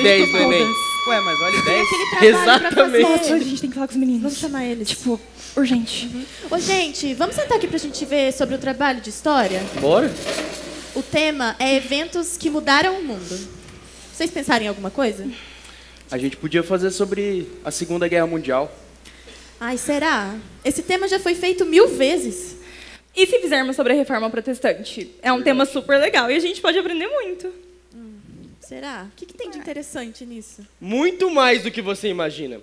vale 10 no Enem. Ué, mas vale 10. Exatamente. Nossa, a gente tem que falar com os meninos. Vamos chamar eles. Tipo, urgente. Ô, gente, vamos sentar aqui pra gente ver sobre o trabalho de história? Bora? O tema é eventos que mudaram o mundo. Vocês pensaram em alguma coisa? A gente podia fazer sobre a Segunda Guerra Mundial. Ai, será? Esse tema já foi feito 1000 vezes. E se fizermos sobre a reforma protestante? É um tema super legal e a gente pode aprender muito. Será? O que tem de interessante nisso? Muito mais do que você imagina.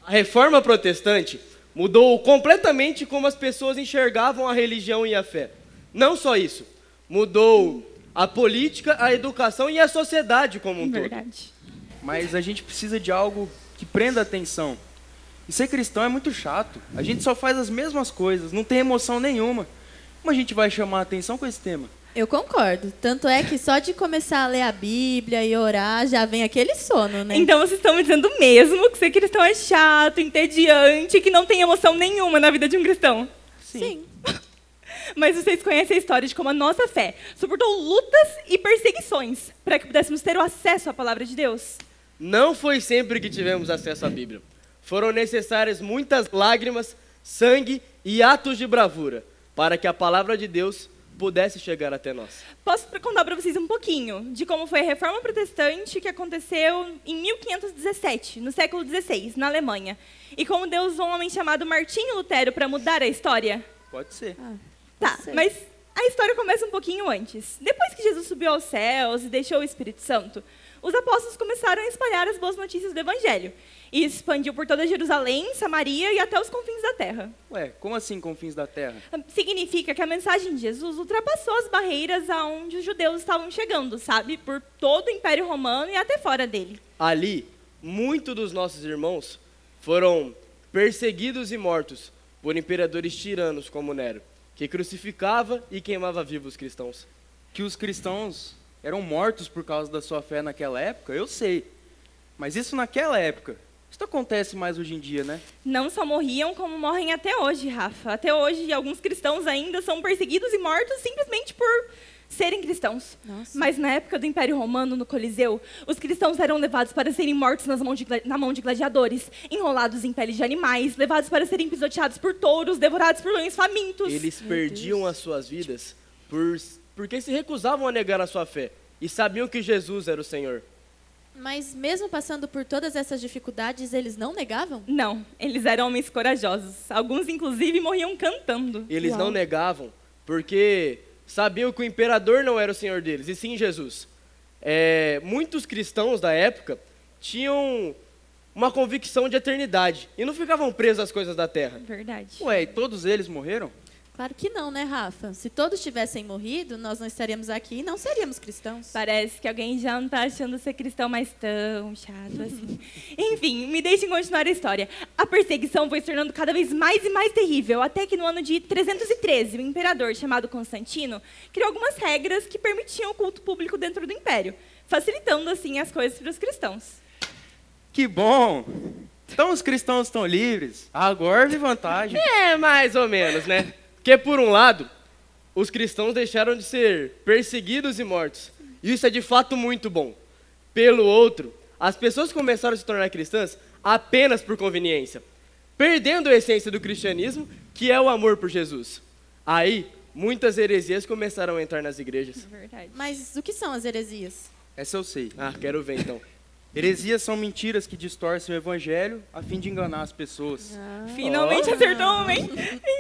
A reforma protestante mudou completamente como as pessoas enxergavam a religião e a fé. Não só isso, mudou a política, a educação e a sociedade como um todo. Verdade. Mas a gente precisa de algo que prenda a atenção. E ser cristão é muito chato. A gente só faz as mesmas coisas, não tem emoção nenhuma. Como a gente vai chamar a atenção com esse tema? Eu concordo. Tanto é que só de começar a ler a Bíblia e orar, já vem aquele sono, né? Então vocês estão me dizendo mesmo que ser cristão é chato, entediante, que não tem emoção nenhuma na vida de um cristão? Sim. Mas vocês conhecem a história de como a nossa fé suportou lutas e perseguições para que pudéssemos ter o acesso à palavra de Deus? Não foi sempre que tivemos acesso à Bíblia. Foram necessárias muitas lágrimas, sangue e atos de bravura para que a palavra de Deus pudesse chegar até nós. Posso contar para vocês um pouquinho de como foi a Reforma Protestante que aconteceu em 1517, no século XVI, na Alemanha. E como Deus usou um homem chamado Martinho Lutero para mudar a história? Pode ser. Tá, ser. mas a história começa um pouquinho antes. Depois que Jesus subiu aos céus e deixou o Espírito Santo, os apóstolos começaram a espalhar as boas notícias do Evangelho. E isso expandiu por toda Jerusalém, Samaria e até os confins da terra. Ué, como assim confins da terra? Significa que a mensagem de Jesus ultrapassou as barreiras aonde os judeus estavam chegando, sabe? Por todo o Império Romano e até fora dele. Ali, muitos dos nossos irmãos foram perseguidos e mortos por imperadores tiranos como Nero, que crucificava e queimava vivos os cristãos. Que os cristãos eram mortos por causa da sua fé naquela época, eu sei. Mas isso naquela época. Isso acontece mais hoje em dia, né? Não só morriam, como morrem até hoje, Rafa. Até hoje, alguns cristãos ainda são perseguidos e mortos simplesmente por serem cristãos. Nossa. Mas na época do Império Romano, no Coliseu, os cristãos eram levados para serem mortos na mão de gladiadores, enrolados em peles de animais, levados para serem pisoteados por touros, devorados por leões famintos. Eles perdiam as suas vidas porque se recusavam a negar a sua fé e sabiam que Jesus era o Senhor. Mas mesmo passando por todas essas dificuldades, eles não negavam? Não, eles eram homens corajosos. Alguns, inclusive, morriam cantando. Eles Uau. não negavam porque sabiam que o imperador não era o Senhor deles, e sim Jesus. Muitos cristãos da época tinham uma convicção de eternidade e não ficavam presos às coisas da terra. Verdade. Ué, e todos eles morreram? Claro que não, né, Rafa? Se todos tivessem morrido, nós não estaríamos aqui e não seríamos cristãos. Parece que alguém já não está achando ser cristão mais tão chato assim. Enfim, me deixem continuar a história. A perseguição foi se tornando cada vez mais e mais terrível, até que no ano de 313, o imperador, chamado Constantino, criou algumas regras que permitiam o culto público dentro do império, facilitando assim as coisas para os cristãos. Que bom! Então os cristãos estão livres. Agora de vantagem. Mais ou menos, né? Porque, por um lado, os cristãos deixaram de ser perseguidos e mortos. Isso é de fato muito bom. Pelo outro, as pessoas começaram a se tornar cristãs apenas por conveniência, perdendo a essência do cristianismo, que é o amor por Jesus. Aí, muitas heresias começaram a entrar nas igrejas. Verdade. Mas o que são as heresias? Essa eu sei. Quero ver então. Heresias são mentiras que distorcem o evangelho a fim de enganar as pessoas. Finalmente acertou um, hein?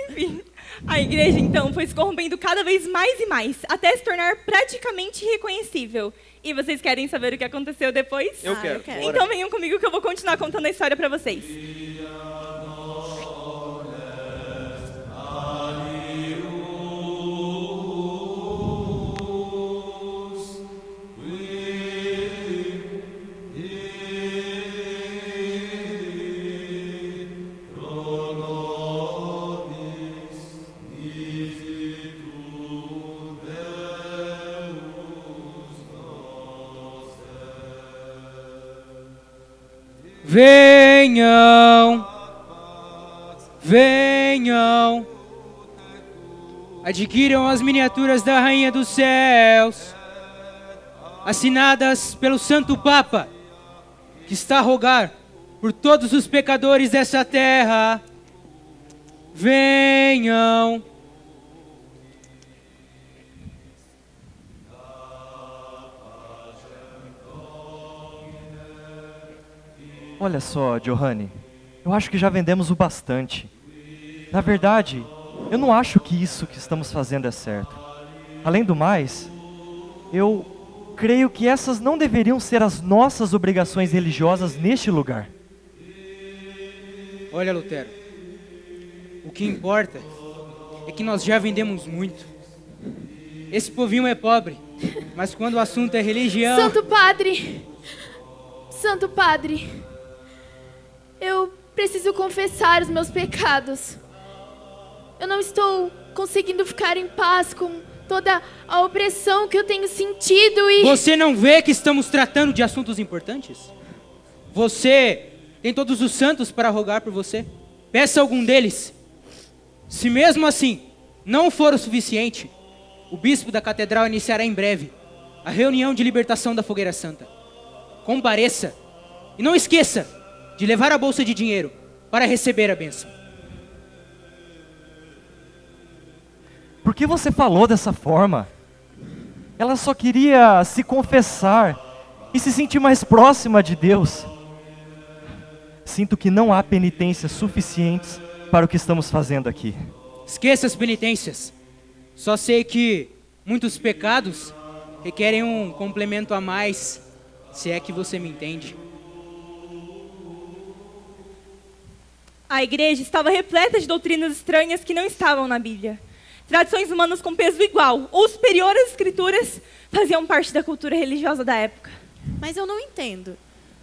Enfim, a igreja, então, foi se corrompendo cada vez mais e mais, até se tornar praticamente irreconhecível. E vocês querem saber o que aconteceu depois? Eu quero. quero. Então venham comigo que eu vou continuar contando a história para vocês. Venham, venham, adquiram as miniaturas da Rainha dos Céus, assinadas pelo Santo Papa. que está a rogar por todos os pecadores dessa terra, venham. Olha só, Giovanni, eu acho que já vendemos o bastante. Na verdade, eu não acho que isso que estamos fazendo é certo. Além do mais, eu creio que essas não deveriam ser as nossas obrigações religiosas neste lugar. Olha, Lutero, o que importa é que nós já vendemos muito. Esse povinho é pobre, mas quando o assunto é religião... Santo Padre! Santo Padre! Eu preciso confessar os meus pecados. Eu não estou conseguindo ficar em paz com toda a opressão que eu tenho sentido e... Você não vê que estamos tratando de assuntos importantes? Você tem todos os santos para rogar por você. Peça algum deles. Se mesmo assim não for o suficiente, o bispo da catedral iniciará em breve a reunião de libertação da Fogueira Santa. Compareça e não esqueça de levar a bolsa de dinheiro para receber a bênção. Por que você falou dessa forma? Ela só queria se confessar e se sentir mais próxima de Deus. Sinto que não há penitências suficientes para o que estamos fazendo aqui. Esqueça as penitências. Só sei que muitos pecados requerem um complemento a mais, se é que você me entende. A igreja estava repleta de doutrinas estranhas que não estavam na Bíblia. Tradições humanas com peso igual ou superior às escrituras faziam parte da cultura religiosa da época. Mas eu não entendo.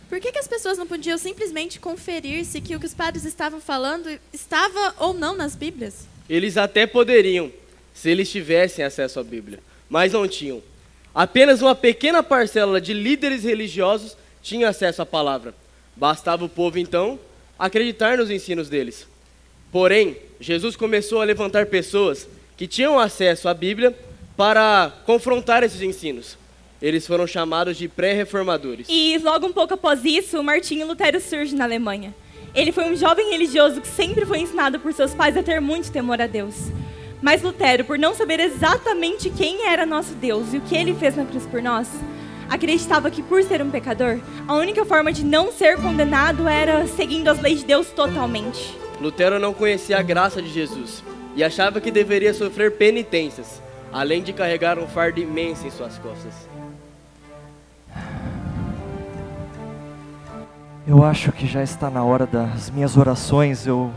Por que as pessoas não podiam simplesmente conferir se que o que os padres estavam falando estava ou não nas Bíblias? Eles até poderiam, se eles tivessem acesso à Bíblia, mas não tinham. Apenas uma pequena parcela de líderes religiosos tinha acesso à palavra. Bastava o povo, então, acreditar nos ensinos deles. Porém, Jesus começou a levantar pessoas que tinham acesso à Bíblia para confrontar esses ensinos. Eles foram chamados de pré-reformadores. E logo um pouco após isso, Martinho Lutero surge na Alemanha. Ele foi um jovem religioso que sempre foi ensinado por seus pais a ter muito temor a Deus. Mas Lutero, por não saber exatamente quem era nosso Deus e o que ele fez na cruz por nós, acreditava que por ser um pecador, a única forma de não ser condenado era seguindo as leis de Deus totalmente. Lutero não conhecia a graça de Jesus e achava que deveria sofrer penitências, além de carregar um fardo imenso em suas costas. Eu acho que já está na hora das minhas orações. Eu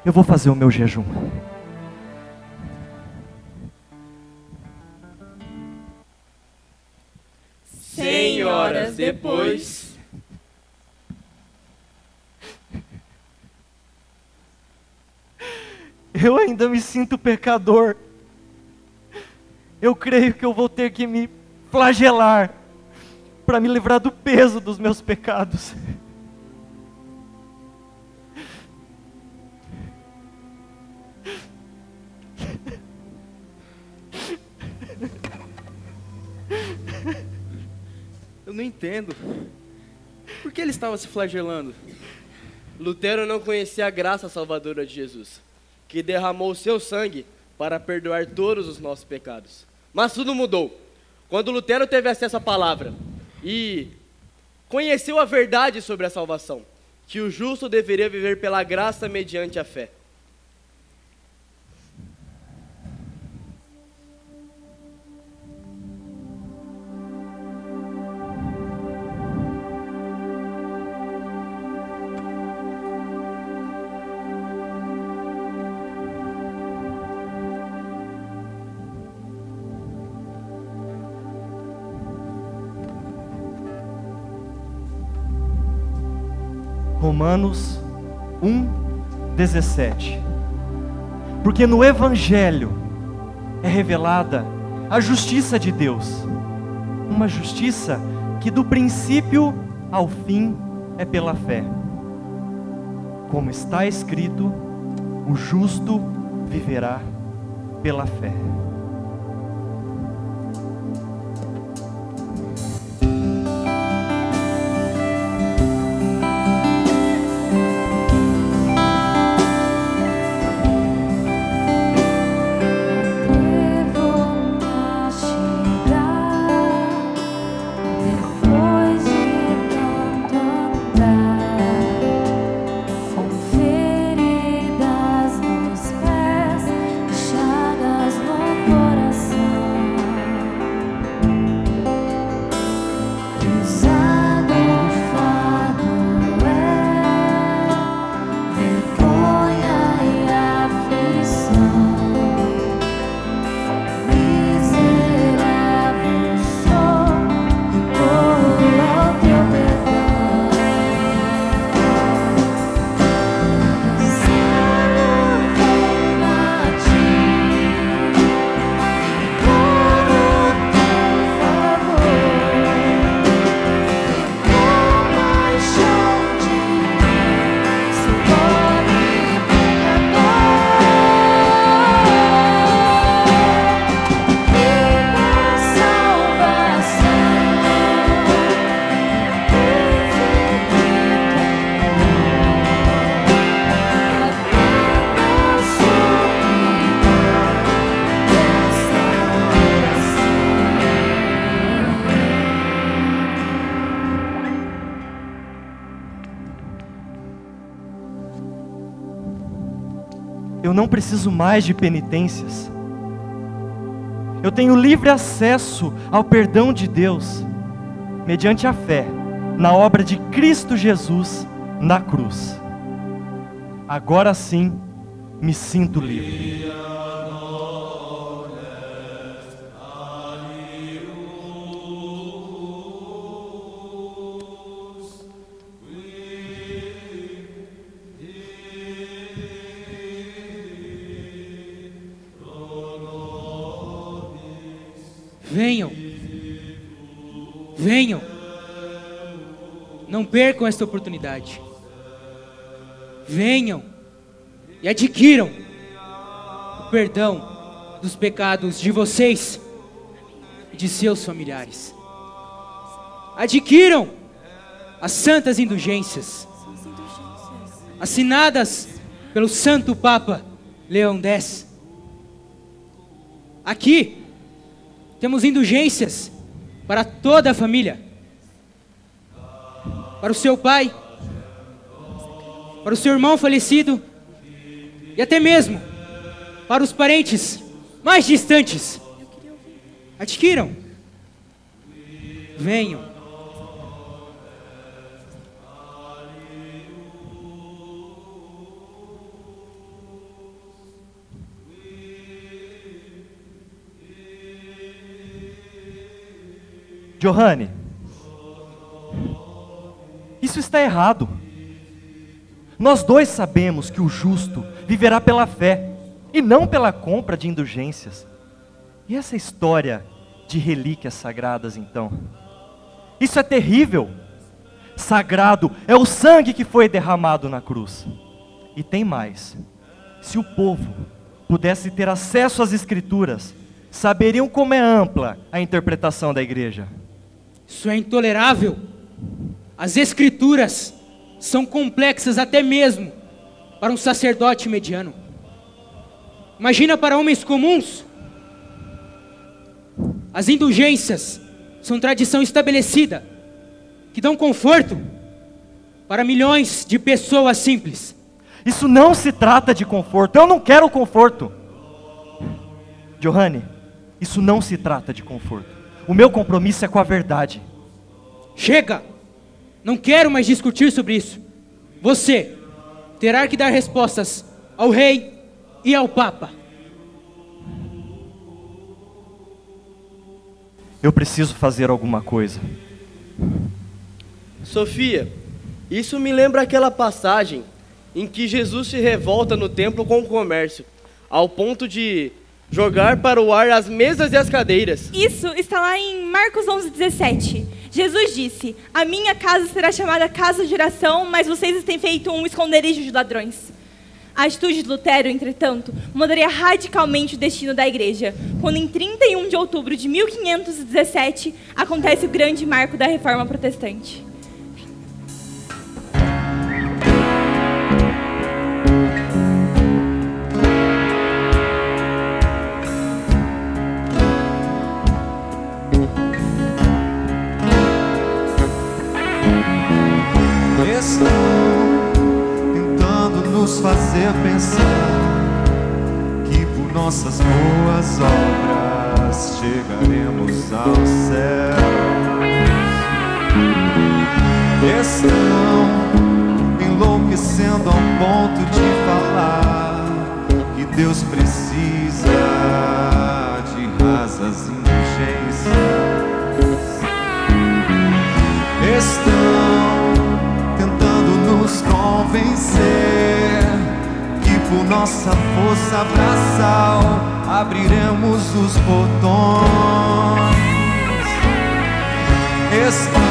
vou fazer o meu jejum. Horas depois, eu ainda me sinto pecador. Eu creio que eu vou ter que me flagelar para me livrar do peso dos meus pecados. Eu não entendo. Por que ele estava se flagelando? Lutero não conhecia a graça salvadora de Jesus, que derramou o seu sangue para perdoar todos os nossos pecados. Mas tudo mudou quando Lutero teve acesso à palavra e conheceu a verdade sobre a salvação, que o justo deveria viver pela graça mediante a fé. Romanos 1:17. Porque no Evangelho é revelada a justiça de Deus, uma justiça que do princípio ao fim é pela fé. Como está escrito, o justo viverá pela fé. eu não preciso mais de penitências. Eu tenho livre acesso ao perdão de Deus, mediante a fé na obra de Cristo Jesus na cruz. Agora sim, me sinto livre. Venham, venham, não percam esta oportunidade. Venham e adquiram o perdão dos pecados de vocês e de seus familiares. Adquiram as santas indulgências assinadas pelo Santo Papa Leão X. Aqui temos indulgências para toda a família, para o seu pai, para o seu irmão falecido e até mesmo para os parentes mais distantes. Adquiram, venham. Johanne, isso está errado. Nós dois sabemos que o justo viverá pela fé e não pela compra de indulgências. E essa história de relíquias sagradas, então? Isso é terrível. Sagrado é o sangue que foi derramado na cruz. E tem mais. Se o povo pudesse ter acesso às Escrituras, saberiam como é ampla a interpretação da igreja. Isso é intolerável. As Escrituras são complexas até mesmo para um sacerdote mediano. Imagina para homens comuns. As indulgências são tradição estabelecida, que dão conforto para milhões de pessoas simples. Isso não se trata de conforto. Eu não quero conforto. Johanne, isso não se trata de conforto. O meu compromisso é com a verdade. Chega! Não quero mais discutir sobre isso. Você terá que dar respostas ao rei e ao papa. Eu preciso fazer alguma coisa. Sofia, isso me lembra aquela passagem em que Jesus se revolta no templo com o comércio, ao ponto de jogar para o ar as mesas e as cadeiras. Isso está lá em Marcos 11:17. Jesus disse: a minha casa será chamada casa de oração, mas vocês têm feito um esconderijo de ladrões. A atitude de Lutero, entretanto, mudaria radicalmente o destino da igreja, quando em 31 de outubro de 1517 acontece o grande marco da Reforma Protestante. Estão tentando nos fazer pensar que por nossas boas obras chegaremos ao céu. Estão enlouquecendo ao ponto de falar que Deus precisa de rasas indulgências. Estão nos convencer que por nossa força braçal abriremos os portões. Estão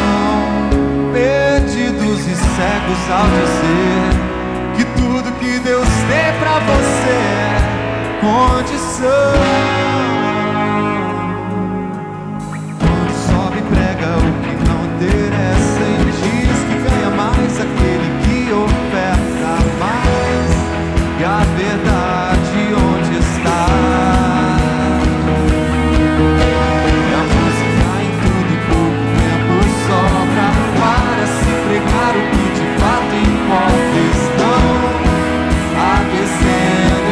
perdidos e cegos ao dizer que tudo que Deus tem pra você é condição. Quando sobe e prega o que não interessa e diz que ganha mais aquele que oferta mais, e a verdade onde está? E a música em tudo e pouco tempo sobra para se pregar o que de fato importa. Estão aquecendo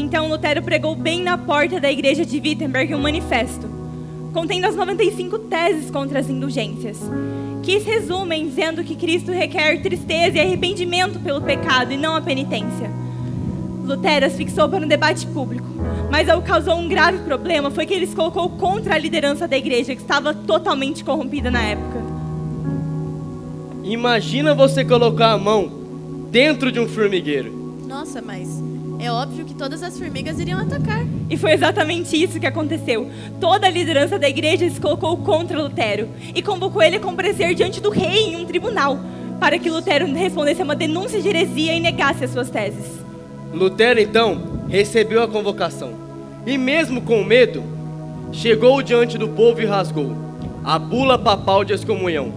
Então Lutero pregou bem na porta da igreja de Wittenberg um manifesto, contendo as 95 teses contra as indulgências, que se resumem dizendo que Cristo requer tristeza e arrependimento pelo pecado e não a penitência. Lutero as fixou para um debate público, mas o que causou um grave problema foi que ele se colocou contra a liderança da igreja, que estava totalmente corrompida na época. Imagina você colocar a mão dentro de um formigueiro. Nossa, mas é óbvio que todas as formigas iriam atacar. E foi exatamente isso que aconteceu. Toda a liderança da igreja se colocou contra Lutero e convocou ele a comparecer diante do rei em um tribunal, para que Lutero respondesse a uma denúncia de heresia e negasse as suas teses. Lutero, então, recebeu a convocação. E mesmo com medo, chegou diante do povo e rasgou a bula papal de excomunhão,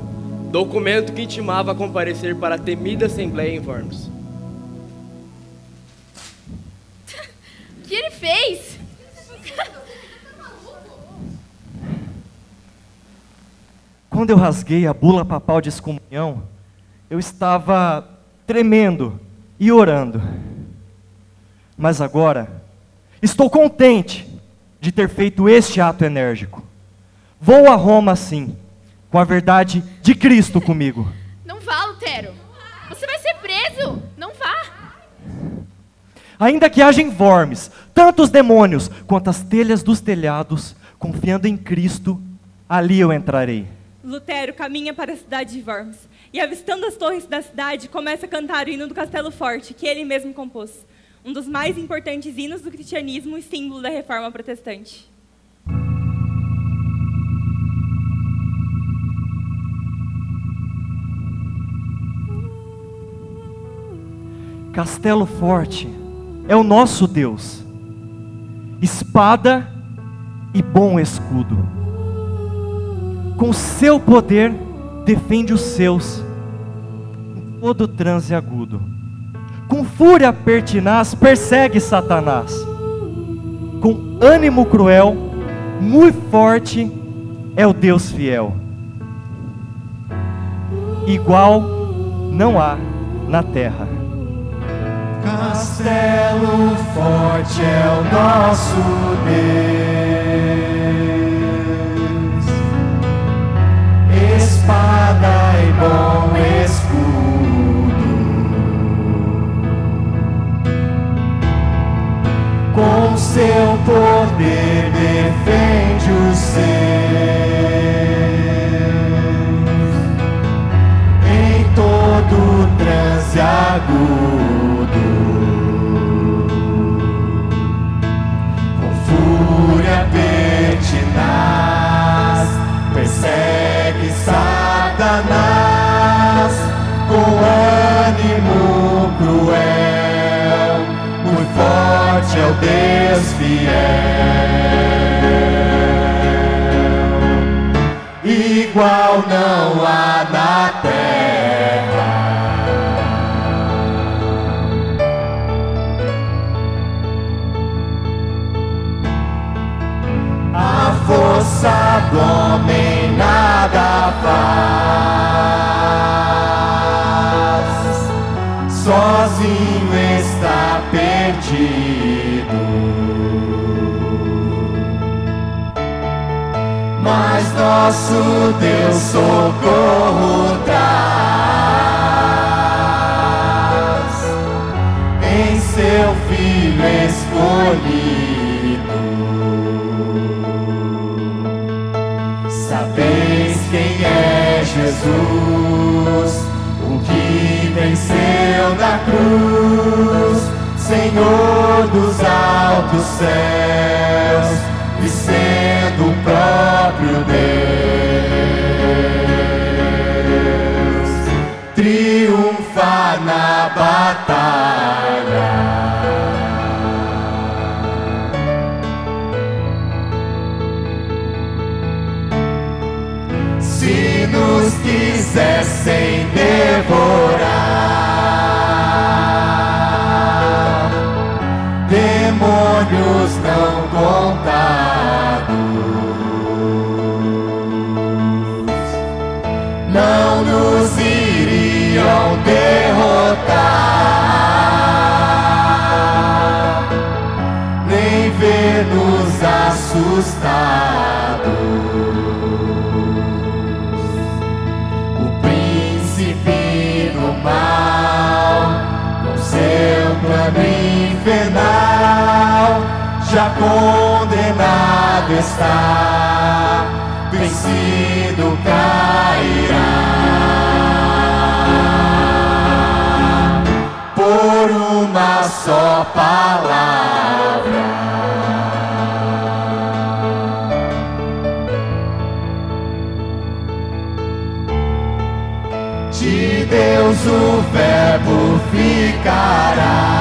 documento que intimava a comparecer para a temida Assembleia em Worms. O que ele fez? Quando eu rasguei a bula papal de excomunhão, eu estava tremendo e orando. Mas agora, estou contente de ter feito este ato enérgico. Vou a Roma, sim, com a verdade de Cristo comigo. Não vá, Lutero. Você vai ser preso. Não vá. Ainda que haja em Worms tantos demônios quanto as telhas dos telhados, confiando em Cristo, ali eu entrarei. Lutero caminha para a cidade de Worms e, avistando as torres da cidade, começa a cantar o hino do Castelo Forte, que ele mesmo compôs. Um dos mais importantes hinos do cristianismo e símbolo da reforma protestante. Castelo Forte é o nosso Deus, espada e bom escudo. Com seu poder defende os seus em todo transe agudo. Com fúria pertinaz persegue Satanás. Com ânimo cruel, muito forte é o Deus fiel. Igual não há na terra. Castelo forte é o nosso Deus, espada e bom escudo. Com seu poder defende os seus em todo transe agudo. Fúria pertinaz persegue Satanás com ânimo cruel, muito forte é o Deus fiel, igual não há na terra. A força do homem nada faz, sozinho está perdido. Mas nosso Deus socorro traz em seu Filho escolhido. Sabeis quem é Jesus, o que venceu na cruz, Senhor dos altos céus, e sendo o próprio Deus, triunfa na batalha. Se nos quisessem devorar, demônios não contados, não nos iriam derrotar. infernal, já condenado está, vencido cairá, por uma só palavra. De Deus o verbo ficará,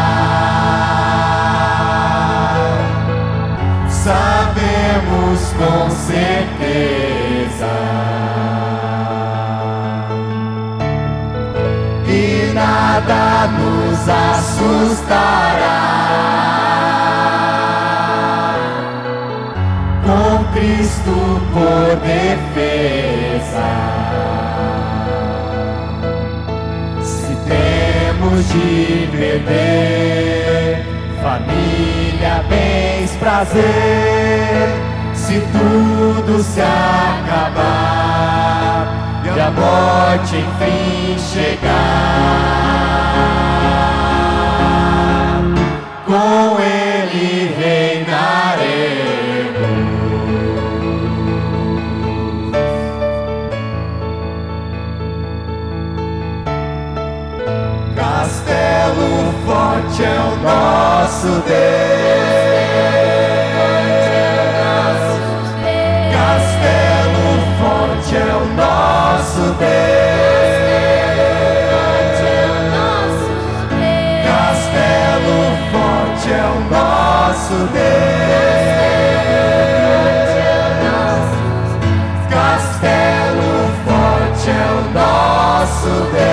sabemos com certeza, e nada nos assustará, com Cristo por defesa. De perder família, bens, prazer, se tudo se acabar e a morte enfim chegar, com Ele reinaremos. Castelo forte é o nosso Deus. Castelo forte é o nosso Deus. Castelo forte é o nosso Deus. Castelo forte é o nosso Deus.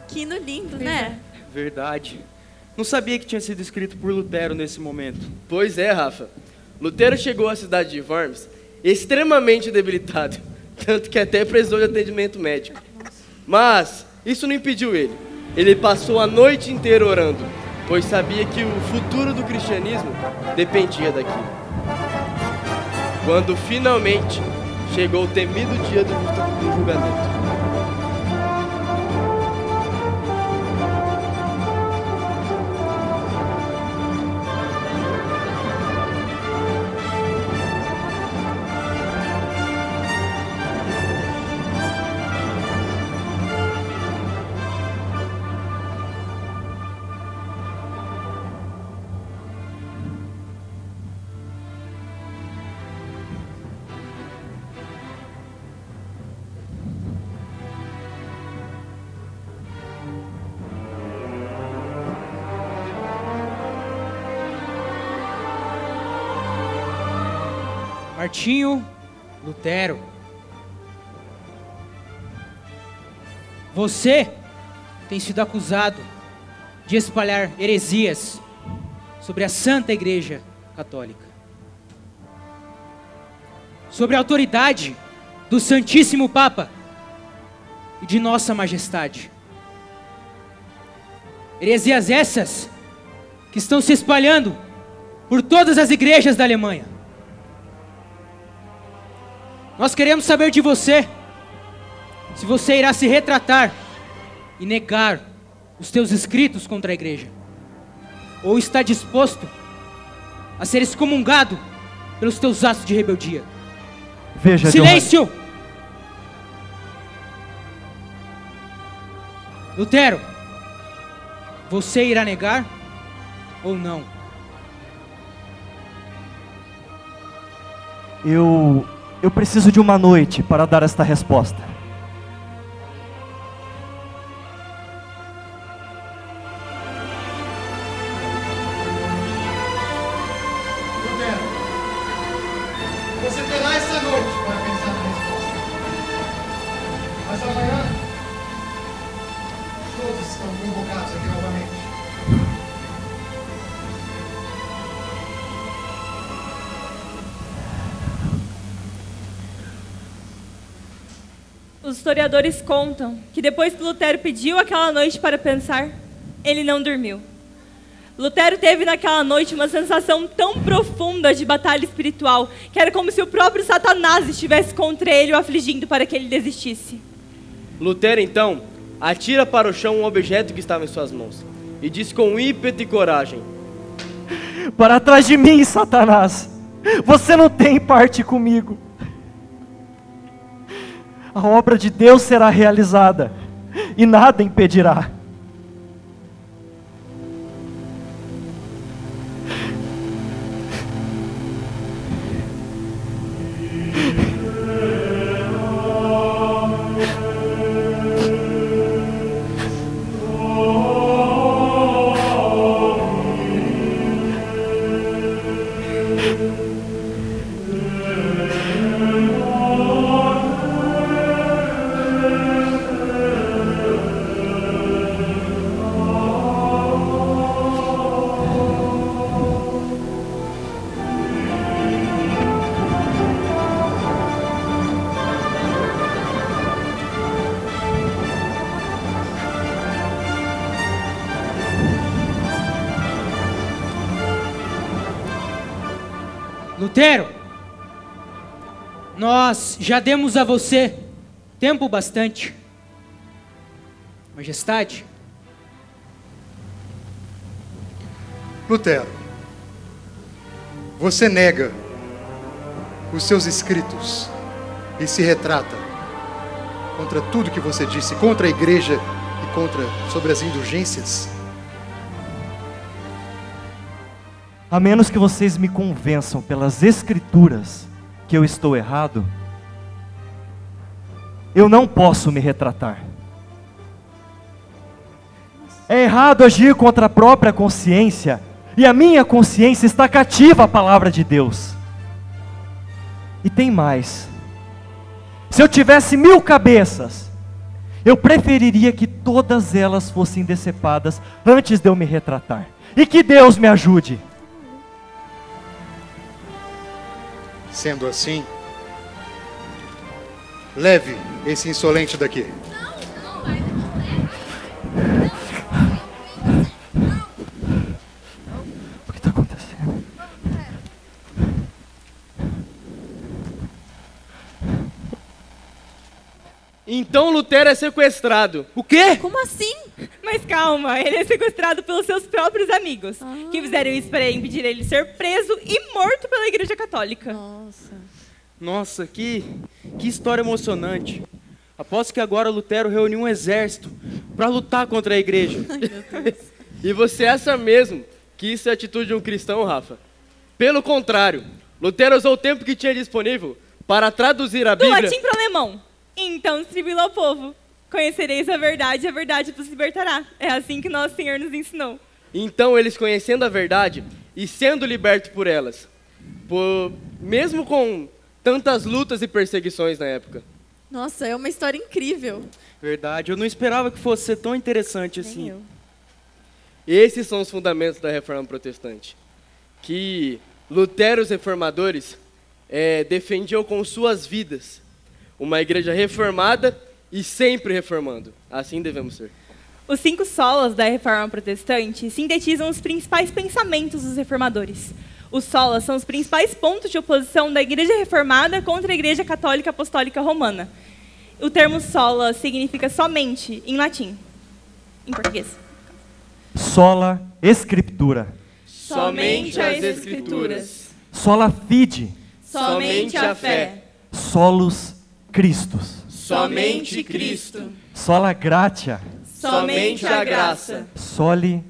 Que hino lindo, né? Verdade. Não sabia que tinha sido escrito por Lutero nesse momento. Pois é, Rafa. Lutero chegou à cidade de Worms extremamente debilitado, tanto que até precisou de atendimento médico. Mas isso não impediu ele. Ele passou a noite inteira orando, pois sabia que o futuro do cristianismo dependia daquilo. Quando finalmente chegou o temido dia do julgamento. Martinho Lutero, você tem sido acusado de espalhar heresias sobre a Santa Igreja Católica, sobre a autoridade do Santíssimo Papa e de Nossa Majestade. Heresias essas que estão se espalhando por todas as igrejas da Alemanha. Nós queremos saber de você, se você irá se retratar e negar os teus escritos contra a igreja, ou está disposto a ser excomungado pelos teus atos de rebeldia. Veja, silêncio! Lutero, você irá negar ou não? Eu preciso de uma noite para dar esta resposta. Lutero, você terá essa noite para pensar na resposta. Mas amanhã, todos estão convocados aqui novamente. Os historiadores contam que depois que Lutero pediu aquela noite para pensar, ele não dormiu. Lutero teve naquela noite uma sensação tão profunda de batalha espiritual que era como se o próprio Satanás estivesse contra ele o afligindo para que ele desistisse. Lutero, então, atira para o chão um objeto que estava em suas mãos e diz com ímpeto e coragem: Para trás de mim, Satanás! Você não tem parte comigo. A obra de Deus será realizada e nada impedirá. Lutero, nós já demos a você tempo bastante. Majestade. Lutero, você nega os seus escritos e se retrata contra tudo que você disse, contra a igreja e sobre as indulgências? A menos que vocês me convençam pelas escrituras que eu estou errado, eu não posso me retratar. É errado agir contra a própria consciência, e a minha consciência está cativa à palavra de Deus. E tem mais. Se eu tivesse 1000 cabeças, eu preferiria que todas elas fossem decepadas antes de eu me retratar. E que Deus me ajude. Sendo assim, leve esse insolente daqui. O que está acontecendo? Então Lutero é sequestrado. O quê? Como assim? Mas calma, ele é sequestrado pelos seus próprios amigos, que fizeram isso para impedir ele de ser preso e morto pela Igreja Católica. Nossa, que história emocionante. Aposto que agora Lutero reuniu um exército para lutar contra a igreja. E você acha mesmo que isso é a atitude de um cristão, Rafa? Pelo contrário, Lutero usou o tempo que tinha disponível para traduzir a Do Bíblia... latim para o alemão. Então distribui-lo ao povo. Conhecereis a verdade vos libertará. É assim que nosso Senhor nos ensinou. Então eles, conhecendo a verdade e sendo libertos por elas, mesmo com tantas lutas e perseguições na época. Nossa, é uma história incrível. Verdade, eu não esperava que fosse ser tão interessante assim. Eu. Esses são os fundamentos da Reforma Protestante, que Lutero e os reformadores defendiam com suas vidas. Uma igreja reformada e sempre reformando. Assim devemos ser. Os 5 solas da Reforma Protestante sintetizam os principais pensamentos dos reformadores. Os solas são os principais pontos de oposição da Igreja Reformada contra a Igreja Católica Apostólica Romana. O termo sola significa somente em latim. Em português. Sola Scriptura. Somente as Escrituras. Sola Fide. Somente a fé. Solus Christus. Somente Cristo. Sola Gratia. Somente a graça. Soli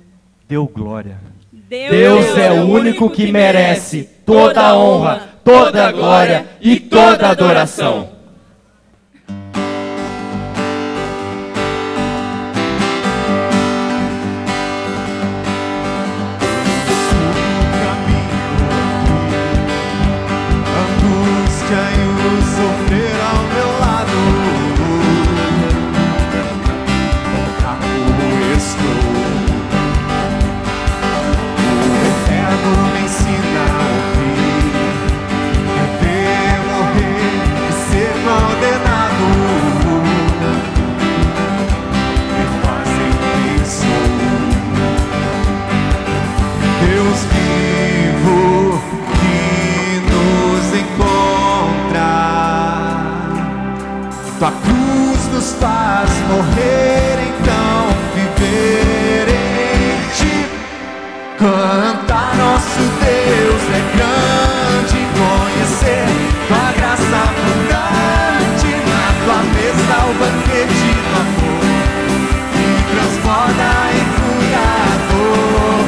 Deo Glória. Deus é o único que merece toda a honra, toda a glória e toda a adoração. Ser Tua cruz nos faz morrer, então viver em ti. Cantar nosso Deus é grande, conhecer tua graça abundante, na tua mesa o banquete do amor, que transforma em cuidador,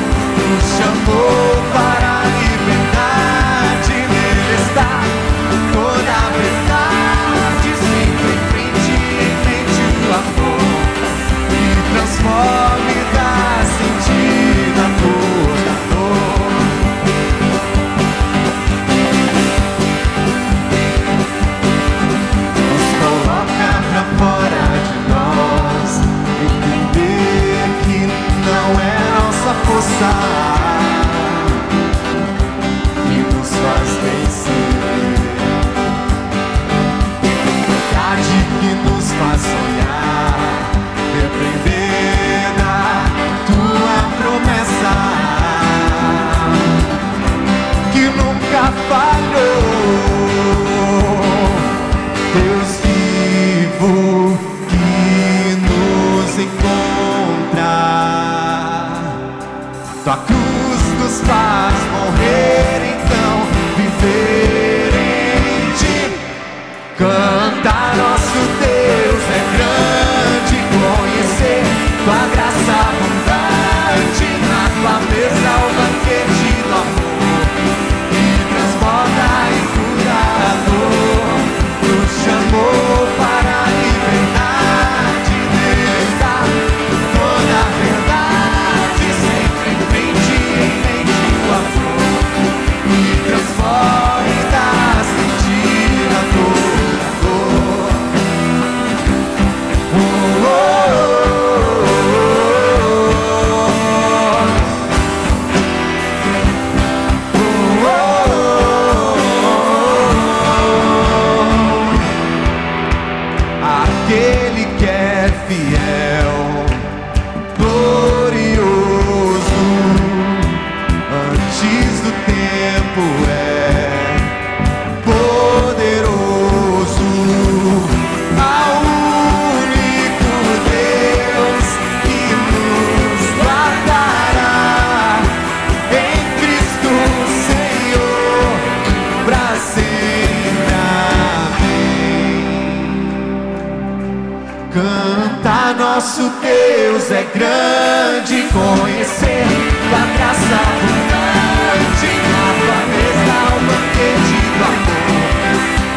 nos chamou para a liberdade, nele está toda a verdade, sempre em frente o amor, que transforma e dá sentido a toda dor. Nos coloca pra fora de nós, entender que não é nossa força que nos faz vencer, verdade que nos faz sonhar, depender da tua promessa que nunca falhou. Deus vivo que nos encontra, tua cruz nos faz morrer, então viver em ti. Cantar nosso Deus é grande, conhecer tua graça abundante, na tua mesa o banquete do amor, que transborda em cuidador, nos chamou para a liberdade, nele está toda a verdade, sempre em mente o amor, que transforma e dá sentido a toda dor. Aquele que é fiel, glorioso, antes do tempo é poderoso, ao único Deus que nos guardará em Cristo Senhor, pra sempre. Amém. Cantar nosso Deus é grande, conhecer tua graça abundante, na tua mesa o banquete do amor,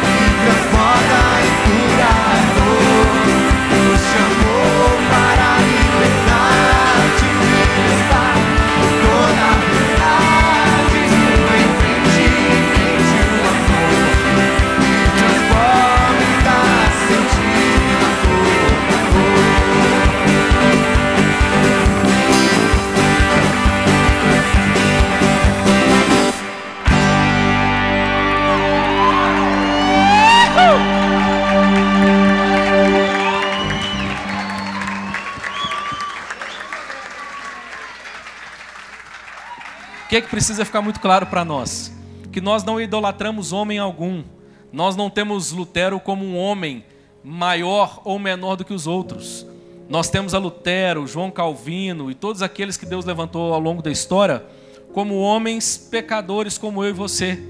que transforma em curador, nos chamou para a liberdade, nele está toda a verdade, sempre em frente o amor, que transforma e dá sentido a toda dor. O que é que precisa ficar muito claro para nós? Que nós não idolatramos homem algum. Nós não temos Lutero como um homem maior ou menor do que os outros. Nós temos a Lutero, João Calvino e todos aqueles que Deus levantou ao longo da história como homens pecadores como eu e você,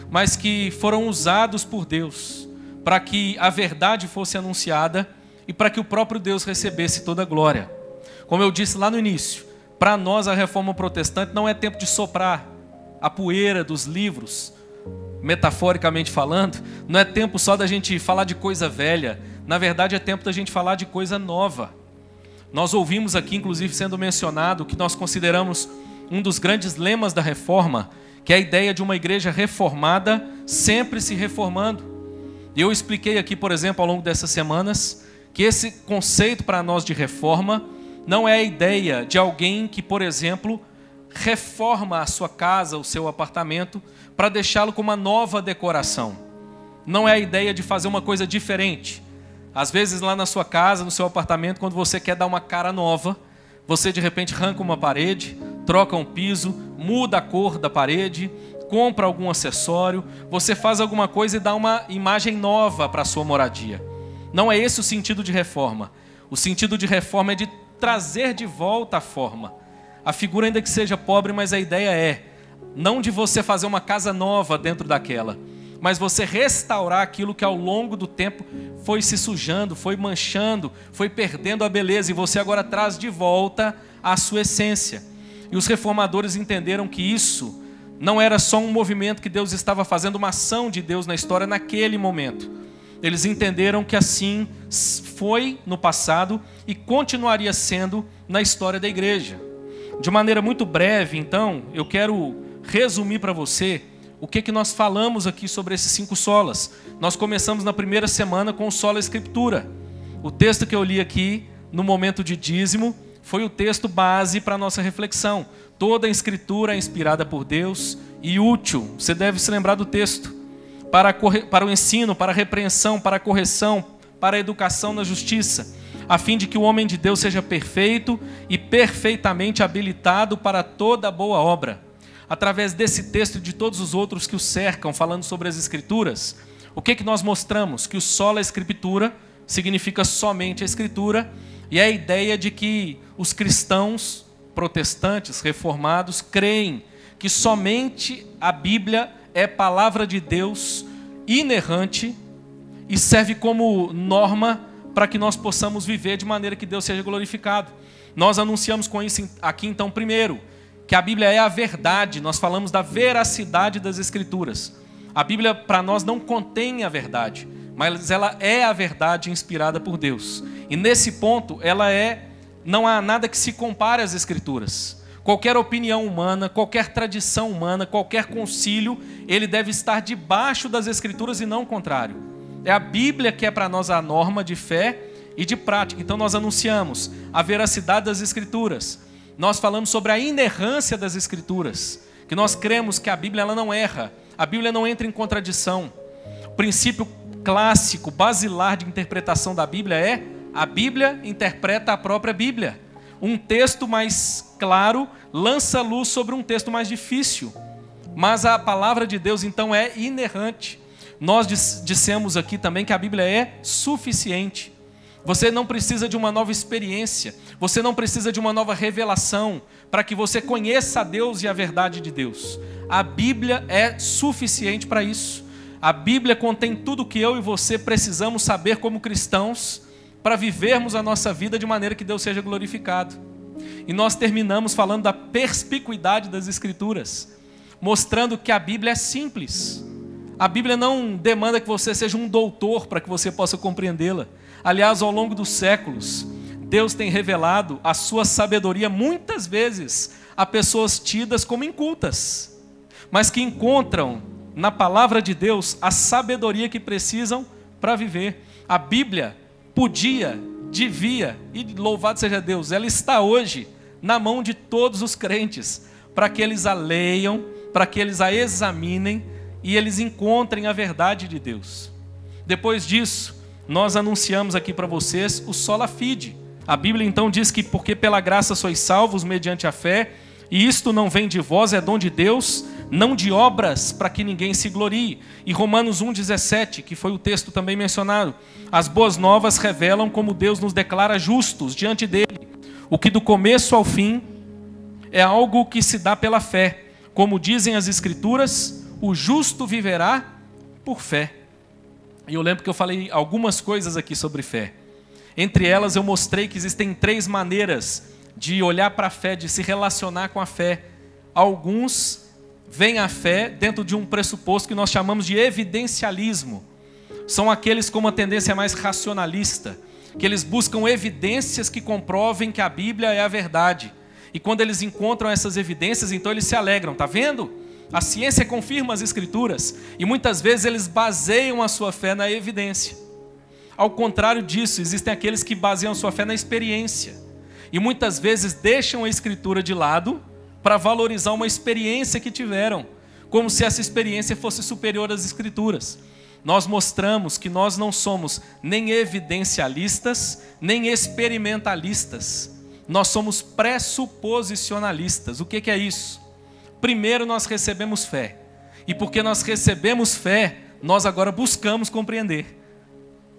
mas que foram usados por Deus para que a verdade fosse anunciada e para que o próprio Deus recebesse toda a glória. Como eu disse lá no início, para nós a reforma protestante não é tempo de soprar a poeira dos livros, metaforicamente falando, não é tempo só da gente falar de coisa velha, na verdade é tempo da gente falar de coisa nova. Nós ouvimos aqui, inclusive, sendo mencionado que nós consideramos um dos grandes lemas da reforma, que é a ideia de uma igreja reformada sempre se reformando. E eu expliquei aqui, por exemplo, ao longo dessas semanas, que esse conceito para nós de reforma não é a ideia de alguém que, por exemplo, reforma a sua casa, o seu apartamento, para deixá-lo com uma nova decoração. Não é a ideia de fazer uma coisa diferente. Às vezes lá na sua casa, no seu apartamento, quando você quer dar uma cara nova, você de repente arranca uma parede, troca um piso, muda a cor da parede, compra algum acessório, você faz alguma coisa e dá uma imagem nova para a sua moradia. Não é esse o sentido de reforma. O sentido de reforma é de trazer de volta a forma. A figura, ainda que seja pobre, mas a ideia é não de você fazer uma casa nova dentro daquela, mas você restaurar aquilo que ao longo do tempo foi se sujando, foi manchando, foi perdendo a beleza, e você agora traz de volta a sua essência. E os reformadores entenderam que isso não era só um movimento que Deus estava fazendo, uma ação de Deus na história naquele momento. Eles entenderam que assim foi no passado e continuaria sendo na história da igreja. De maneira muito breve, então, eu quero resumir para você o que nós falamos aqui sobre esses 5 solas. Nós começamos na primeira semana com o sola escritura. O texto que eu li aqui no momento de dízimo foi o texto base para a nossa reflexão. Toda a escritura é inspirada por Deus e útil. Você deve se lembrar do texto. Para o ensino, para a repreensão, para a correção, para a educação na justiça, a fim de que o homem de Deus seja perfeito e perfeitamente habilitado para toda boa obra. Através desse texto e de todos os outros que o cercam, falando sobre as Escrituras, o que nós mostramos? Que o sola escritura significa somente a Escritura, e é a ideia de que os cristãos protestantes, reformados, creem que somente a Bíblia é palavra de Deus inerrante e serve como norma para que nós possamos viver de maneira que Deus seja glorificado. Nós anunciamos com isso aqui, então, primeiro, que a Bíblia é a verdade. Nós falamos da veracidade das Escrituras. A Bíblia, para nós, não contém a verdade, mas ela é a verdade inspirada por Deus. E nesse ponto, não há nada que se compare às Escrituras. Qualquer opinião humana, qualquer tradição humana, qualquer concílio, ele deve estar debaixo das Escrituras e não o contrário. É a Bíblia que é para nós a norma de fé e de prática. Então nós anunciamos a veracidade das Escrituras. Nós falamos sobre a inerrância das Escrituras, que nós cremos que a Bíblia ela não erra, a Bíblia não entra em contradição. O princípio clássico, basilar de interpretação da Bíblia é: a Bíblia interpreta a própria Bíblia. Um texto mais claro lança luz sobre um texto mais difícil. Mas a palavra de Deus, então, é inerrante. Nós dissemos aqui também que a Bíblia é suficiente. Você não precisa de uma nova experiência. Você não precisa de uma nova revelação para que você conheça a Deus e a verdade de Deus. A Bíblia é suficiente para isso. A Bíblia contém tudo o que eu e você precisamos saber como cristãos para vivermos a nossa vida de maneira que Deus seja glorificado. E nós terminamos falando da perspicuidade das Escrituras, mostrando que a Bíblia é simples. A Bíblia não demanda que você seja um doutor para que você possa compreendê-la. Aliás, ao longo dos séculos, Deus tem revelado a sua sabedoria muitas vezes a pessoas tidas como incultas, mas que encontram na palavra de Deus a sabedoria que precisam para viver. A Bíblia podia, devia, e louvado seja Deus, ela está hoje na mão de todos os crentes, para que eles a leiam, para que eles a examinem e eles encontrem a verdade de Deus. Depois disso, nós anunciamos aqui para vocês o sola fide. A Bíblia então diz que porque pela graça sois salvos mediante a fé, e isto não vem de vós, é dom de Deus, não de obras, para que ninguém se glorie. E Romanos 1,17, que foi o texto também mencionado, as boas novas revelam como Deus nos declara justos diante dele, o que do começo ao fim é algo que se dá pela fé. Como dizem as Escrituras, o justo viverá por fé. E eu lembro que eu falei algumas coisas aqui sobre fé. Entre elas eu mostrei que existem 3 maneiras de olhar para a fé, de se relacionar com a fé. Alguns veem a fé dentro de um pressuposto que nós chamamos de evidencialismo. São aqueles com uma tendência mais racionalista, que eles buscam evidências que comprovem que a Bíblia é a verdade. E quando eles encontram essas evidências, então eles se alegram. Está vendo? A ciência confirma as Escrituras. E muitas vezes eles baseiam a sua fé na evidência. Ao contrário disso, existem aqueles que baseiam a sua fé na experiência. E muitas vezes deixam a Escritura de lado para valorizar uma experiência que tiveram, como se essa experiência fosse superior às Escrituras. Nós mostramos que nós não somos nem evidencialistas, nem experimentalistas. Nós somos pressuposicionalistas. O que é isso? Primeiro nós recebemos fé. E porque nós recebemos fé, nós agora buscamos compreender.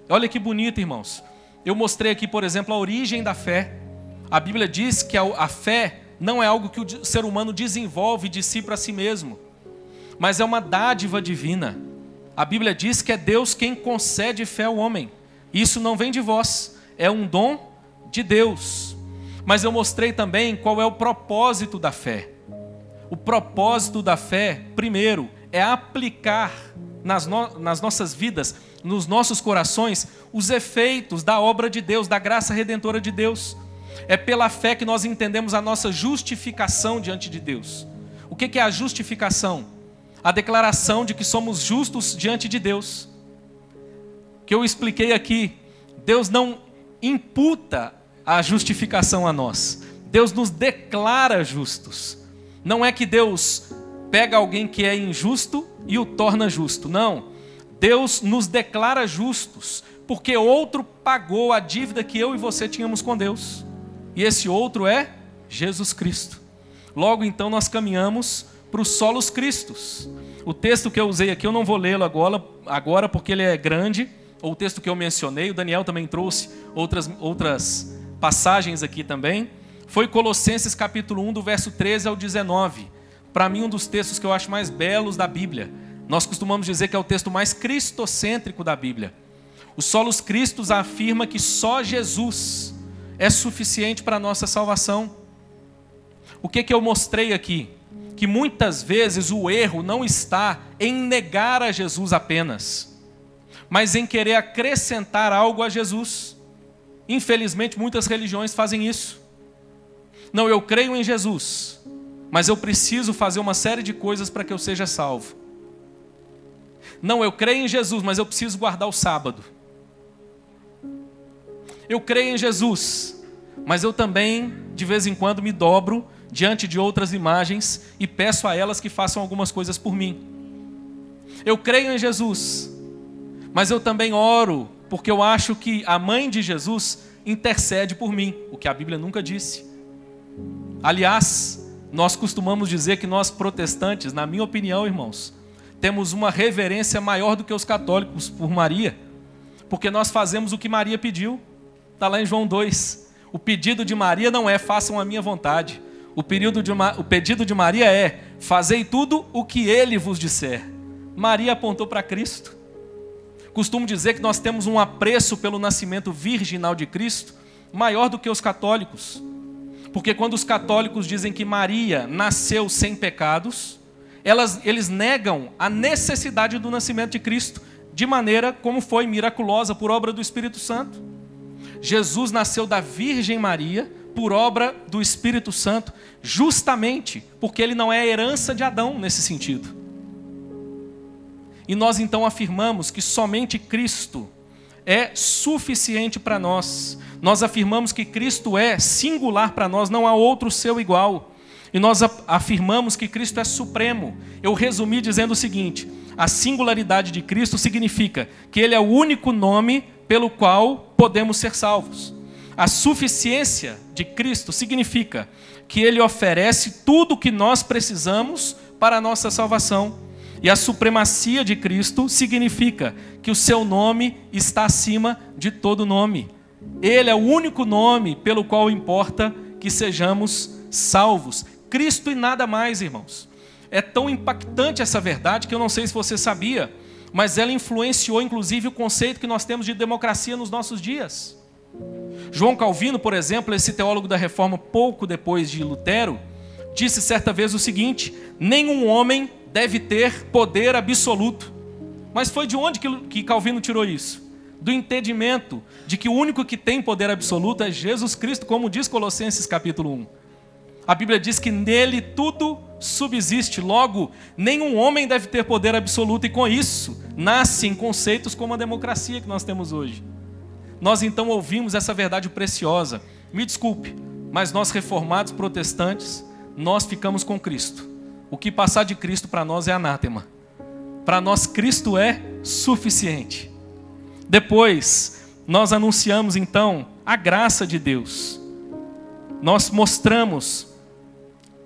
Olha que bonito, irmãos. Eu mostrei aqui, por exemplo, a origem da fé. A Bíblia diz que a fé não é algo que o ser humano desenvolve de si para si mesmo, mas é uma dádiva divina. A Bíblia diz que é Deus quem concede fé ao homem. Isso não vem de vós, é um dom de Deus. Mas eu mostrei também qual é o propósito da fé. O propósito da fé, primeiro, é aplicar nas nossas vidas, nos nossos corações, os efeitos da obra de Deus, da graça redentora de Deus. É pela fé que nós entendemos a nossa justificação diante de Deus. O que é a justificação? A declaração de que somos justos diante de Deus. Que eu expliquei aqui, Deus não imputa a justificação a nós. Deus nos declara justos. Não é que Deus pega alguém que é injusto e o torna justo. Não. Deus nos declara justos, porque outro pagou a dívida que eu e você tínhamos com Deus. E esse outro é Jesus Cristo. Logo então nós caminhamos para os solos Cristos. O texto que eu usei aqui, eu não vou lê-lo agora porque ele é grande. Ou o texto que eu mencionei, o Daniel também trouxe outras passagens aqui também. Foi Colossenses capítulo 1, do verso 13 ao 19. Para mim, um dos textos que eu acho mais belos da Bíblia. Nós costumamos dizer que é o texto mais cristocêntrico da Bíblia. O solos Cristos afirma que só Jesus é suficiente para a nossa salvação. O que eu mostrei aqui? Que muitas vezes o erro não está em negar a Jesus apenas, mas em querer acrescentar algo a Jesus. Infelizmente, muitas religiões fazem isso. Não, eu creio em Jesus, mas eu preciso fazer uma série de coisas para que eu seja salvo. Não, eu creio em Jesus, mas eu preciso guardar o sábado. Eu creio em Jesus, mas eu também, de vez em quando, me dobro diante de outras imagens e peço a elas que façam algumas coisas por mim. Eu creio em Jesus, mas eu também oro, porque eu acho que a mãe de Jesus intercede por mim, o que a Bíblia nunca disse. Aliás, nós costumamos dizer que nós protestantes, na minha opinião, irmãos, temos uma reverência maior do que os católicos por Maria, porque nós fazemos o que Maria pediu. Está lá em João 2. O pedido de Maria não é façam a minha vontade. O pedido de Maria é fazei tudo o que ele vos disser. Maria apontou para Cristo. Costumo dizer que nós temos um apreço pelo nascimento virginal de Cristo maior do que os católicos. Porque quando os católicos dizem que Maria nasceu sem pecados, eles negam a necessidade do nascimento de Cristo, de maneira como foi miraculosa por obra do Espírito Santo. Jesus nasceu da Virgem Maria por obra do Espírito Santo, justamente porque ele não é a herança de Adão nesse sentido. E nós então afirmamos que somente Cristo é suficiente para nós. Nós afirmamos que Cristo é singular para nós, não há outro seu igual. E nós afirmamos que Cristo é supremo. Eu resumi dizendo o seguinte: a singularidade de Cristo significa que ele é o único nome pelo qual podemos ser salvos. A suficiência de Cristo significa que ele oferece tudo o que nós precisamos para a nossa salvação. E a supremacia de Cristo significa que o seu nome está acima de todo nome. Ele é o único nome pelo qual importa que sejamos salvos. Cristo e nada mais, irmãos. É tão impactante essa verdade que eu não sei se você sabia, mas ela influenciou inclusive o conceito que nós temos de democracia nos nossos dias. João Calvino, por exemplo, esse teólogo da Reforma pouco depois de Lutero, disse certa vez o seguinte: nenhum homem deve ter poder absoluto. Mas foi de onde que Calvino tirou isso? Do entendimento de que o único que tem poder absoluto é Jesus Cristo, como diz Colossenses capítulo 1. A Bíblia diz que nele tudo subsiste, logo, nenhum homem deve ter poder absoluto, e com isso nascem conceitos como a democracia que nós temos hoje. Nós então ouvimos essa verdade preciosa. Me desculpe, mas nós reformados protestantes, nós ficamos com Cristo. O que passar de Cristo para nós é anátema. Para nós Cristo é suficiente. Depois, nós anunciamos então a graça de Deus. Nós mostramos,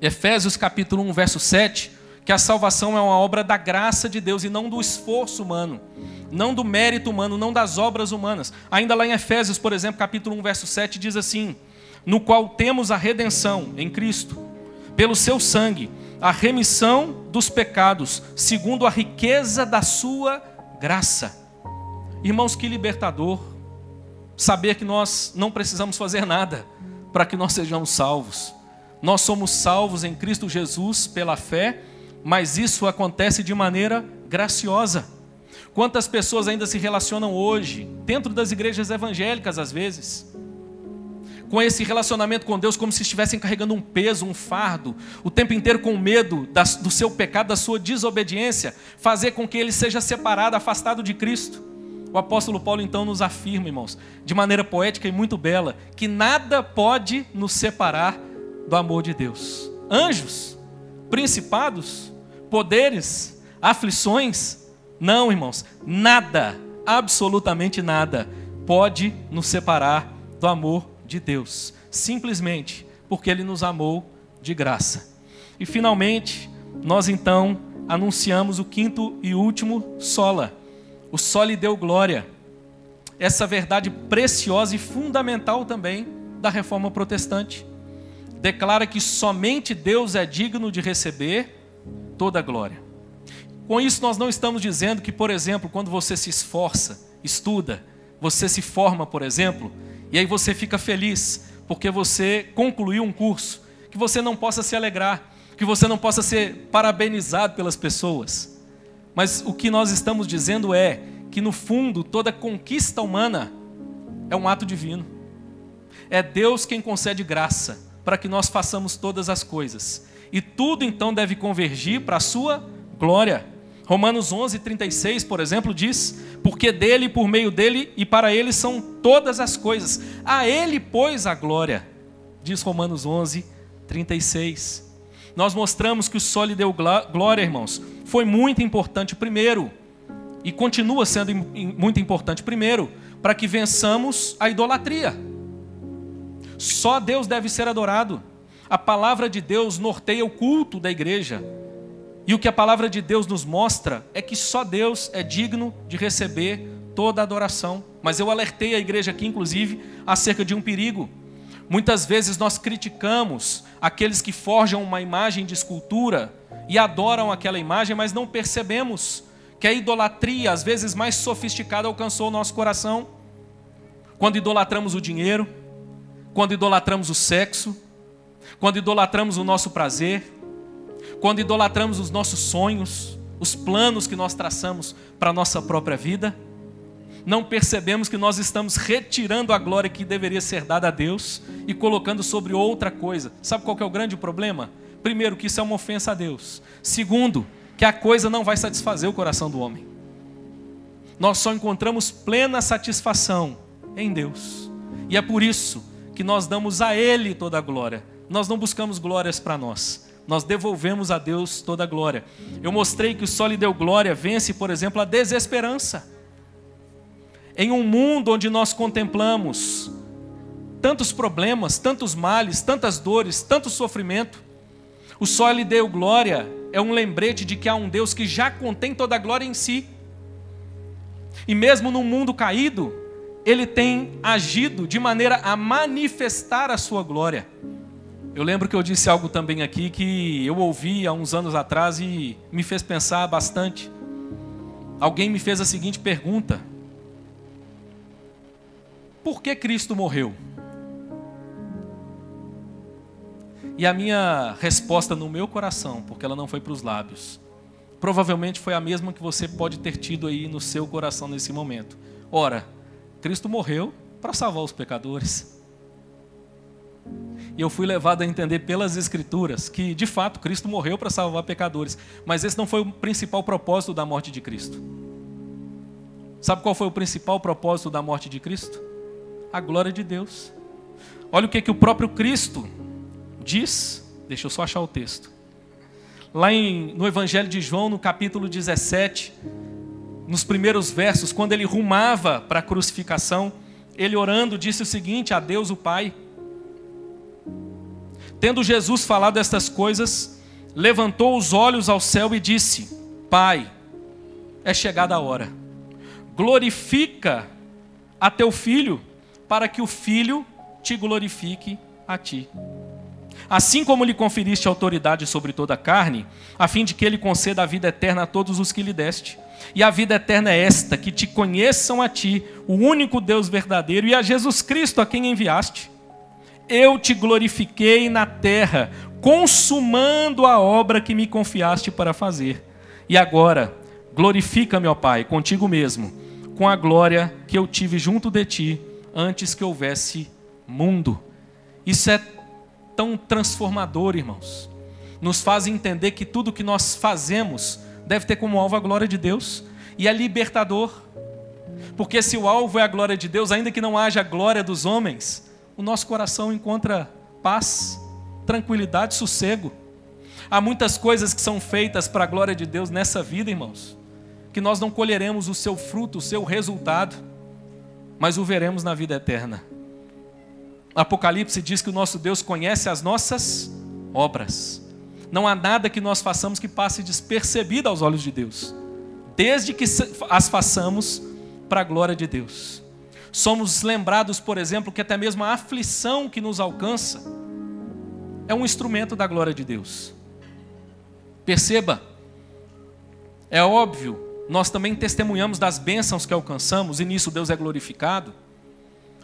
Efésios capítulo 1, verso 7, que a salvação é uma obra da graça de Deus e não do esforço humano, não do mérito humano, não das obras humanas. Ainda lá em Efésios, por exemplo, capítulo 1, verso 7, diz assim: no qual temos a redenção em Cristo, pelo seu sangue, a remissão dos pecados, segundo a riqueza da sua graça. Irmãos, que libertador saber que nós não precisamos fazer nada para que nós sejamos salvos. Nós somos salvos em Cristo Jesus pela fé, mas isso acontece de maneira graciosa. Quantas pessoas ainda se relacionam hoje, dentro das igrejas evangélicas às vezes, com esse relacionamento com Deus como se estivessem carregando um peso, um fardo, o tempo inteiro com medo do seu pecado, da sua desobediência, fazer com que ele seja separado, afastado de Cristo. O apóstolo Paulo então nos afirma, irmãos, de maneira poética e muito bela, que nada pode nos separar do amor de Deus. Anjos, principados, poderes, aflições, não, irmãos, nada, absolutamente nada, pode nos separar do amor de Deus, simplesmente porque Ele nos amou de graça. E finalmente, nós então anunciamos o quinto e último sola, o soli deo glória, essa verdade preciosa e fundamental também da reforma protestante. Declara que somente Deus é digno de receber toda a glória. Com isso nós não estamos dizendo que, por exemplo, quando você se esforça, estuda, você se forma, por exemplo, e aí você fica feliz porque você concluiu um curso, que você não possa se alegrar, que você não possa ser parabenizado pelas pessoas. Mas o que nós estamos dizendo é que, no fundo, toda conquista humana é um ato divino. É Deus quem concede graça para que nós façamos todas as coisas. E tudo então deve convergir para a sua glória. Romanos 11:36, por exemplo, diz: porque dele, por meio dele e para ele são todas as coisas. A ele, pois, a glória. Diz Romanos 11:36. Nós mostramos que o soli deo glória, irmãos, foi muito importante primeiro, e continua sendo muito importante primeiro, para que vençamos a idolatria. Só Deus deve ser adorado. A palavra de Deus norteia o culto da igreja. E o que a palavra de Deus nos mostra é que só Deus é digno de receber toda a adoração. Mas eu alertei a igreja aqui, inclusive, acerca de um perigo. Muitas vezes nós criticamos aqueles que forjam uma imagem de escultura e adoram aquela imagem, mas não percebemos que a idolatria, às vezes mais sofisticada, alcançou o nosso coração. Quando idolatramos o dinheiro, quando idolatramos o sexo, quando idolatramos o nosso prazer, quando idolatramos os nossos sonhos, os planos que nós traçamos para a nossa própria vida, não percebemos que nós estamos retirando a glória que deveria ser dada a Deus e colocando sobre outra coisa. Sabe qual que é o grande problema? Primeiro, que isso é uma ofensa a Deus. Segundo, que a coisa não vai satisfazer o coração do homem. Nós só encontramos plena satisfação em Deus. E é por isso que nós damos a Ele toda a glória. Nós não buscamos glórias para nós. Nós devolvemos a Deus toda a glória. Eu mostrei que o soli deo glória vence, por exemplo, a desesperança. Em um mundo onde nós contemplamos tantos problemas, tantos males, tantas dores, tanto sofrimento, o soli deo glória é um lembrete de que há um Deus que já contém toda a glória em si. E mesmo num mundo caído, Ele tem agido de maneira a manifestar a sua glória. Eu lembro que eu disse algo também aqui que eu ouvi há uns anos atrás e me fez pensar bastante. Alguém me fez a seguinte pergunta: por que Cristo morreu? E a minha resposta no meu coração, porque ela não foi para os lábios, provavelmente foi a mesma que você pode ter tido aí no seu coração nesse momento. Ora, Cristo morreu para salvar os pecadores. E eu fui levado a entender pelas Escrituras que, de fato, Cristo morreu para salvar pecadores. Mas esse não foi o principal propósito da morte de Cristo. Sabe qual foi o principal propósito da morte de Cristo? A glória de Deus. Olha o que o próprio Cristo diz. Deixa eu só achar o texto. Lá no Evangelho de João, no capítulo 17, nos primeiros versos, quando ele rumava para a crucificação, ele orando disse o seguinte a Deus o Pai: tendo Jesus falado estas coisas, levantou os olhos ao céu e disse: Pai, é chegada a hora. Glorifica a teu filho, para que o filho te glorifique a ti. Assim como lhe conferiste autoridade sobre toda a carne, a fim de que ele conceda a vida eterna a todos os que lhe deste. E a vida eterna é esta, que te conheçam a ti, o único Deus verdadeiro, e a Jesus Cristo a quem enviaste. Eu te glorifiquei na terra, consumando a obra que me confiaste para fazer. E agora, glorifica-me, ó Pai, contigo mesmo, com a glória que eu tive junto de ti, antes que houvesse mundo. Isso é tão transformador, irmãos. Nos faz entender que tudo que nós fazemos deve ter como alvo a glória de Deus. E é libertador. Porque se o alvo é a glória de Deus, ainda que não haja glória dos homens, o nosso coração encontra paz, tranquilidade, sossego. Há muitas coisas que são feitas para a glória de Deus nessa vida, irmãos, que nós não colheremos o seu fruto, o seu resultado, mas o veremos na vida eterna. Apocalipse diz que o nosso Deus conhece as nossas obras. Não há nada que nós façamos que passe despercebido aos olhos de Deus, desde que as façamos para a glória de Deus. Somos lembrados, por exemplo, que até mesmo a aflição que nos alcança é um instrumento da glória de Deus. Perceba, é óbvio, nós também testemunhamos das bênçãos que alcançamos, e nisso Deus é glorificado.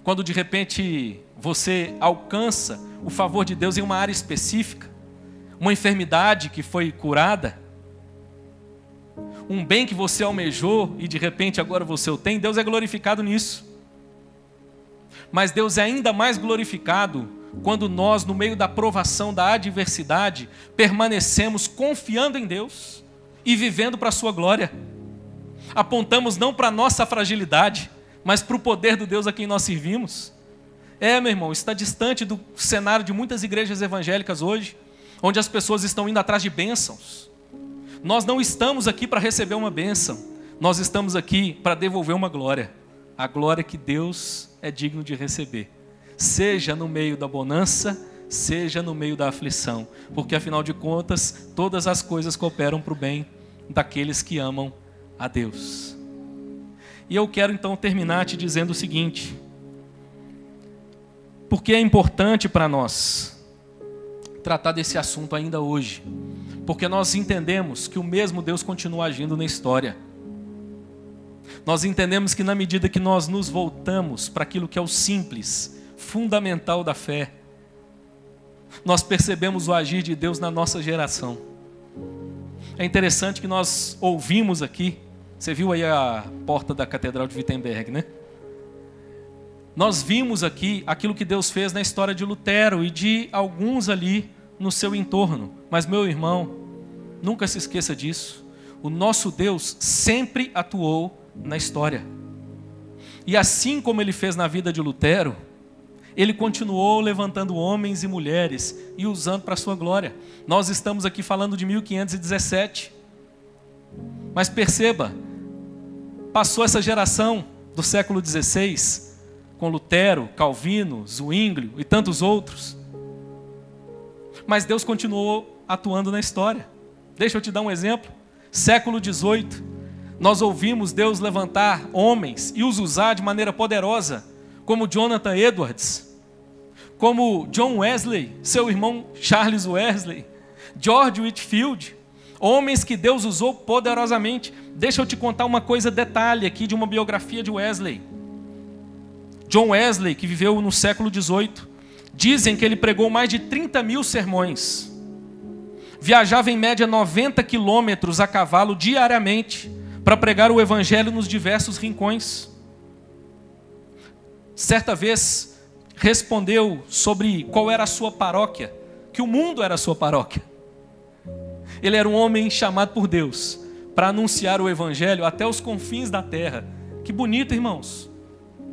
Quando de repente você alcança o favor de Deus em uma área específica, uma enfermidade que foi curada, um bem que você almejou e de repente agora você o tem, Deus é glorificado nisso. Mas Deus é ainda mais glorificado quando nós, no meio da provação, da adversidade, permanecemos confiando em Deus e vivendo para a sua glória. Apontamos não para a nossa fragilidade, mas para o poder do Deus a quem nós servimos. Meu irmão, está distante do cenário de muitas igrejas evangélicas hoje, onde as pessoas estão indo atrás de bênçãos. Nós não estamos aqui para receber uma bênção, nós estamos aqui para devolver uma glória, a glória que Deus é digno de receber, seja no meio da bonança, seja no meio da aflição, porque afinal de contas, todas as coisas cooperam para o bem daqueles que amam a Deus. E eu quero então terminar te dizendo o seguinte: porque é importante para nós tratar desse assunto ainda hoje, porque nós entendemos que o mesmo Deus continua agindo na história. Nós entendemos que na medida que nós nos voltamos para aquilo que é o simples, fundamental da fé, nós percebemos o agir de Deus na nossa geração. É interessante que nós ouvimos aqui, você viu aí a porta da Catedral de Wittenberg, né? Nós vimos aqui aquilo que Deus fez na história de Lutero e de alguns ali no seu entorno. Mas, meu irmão, nunca se esqueça disso. O nosso Deus sempre atuou na história. E assim como ele fez na vida de Lutero, ele continuou levantando homens e mulheres e usando para a sua glória. Nós estamos aqui falando de 1517. Mas perceba, passou essa geração do século XVI, com Lutero, Calvino, Zwinglio e tantos outros. Mas Deus continuou atuando na história. Deixa eu te dar um exemplo. Século XVIII, nós ouvimos Deus levantar homens e os usar de maneira poderosa, como Jonathan Edwards, como John Wesley, seu irmão Charles Wesley, George Whitefield, homens que Deus usou poderosamente. Deixa eu te contar uma coisa, detalhe aqui de uma biografia de Wesley. John Wesley, que viveu no século XVIII, dizem que ele pregou mais de 30 mil sermões. Viajava em média 90 quilômetros a cavalo diariamente para pregar o evangelho nos diversos rincões. Certa vez respondeu sobre qual era a sua paróquia, que o mundo era a sua paróquia. Ele era um homem chamado por Deus para anunciar o evangelho até os confins da terra. Que bonito, irmãos.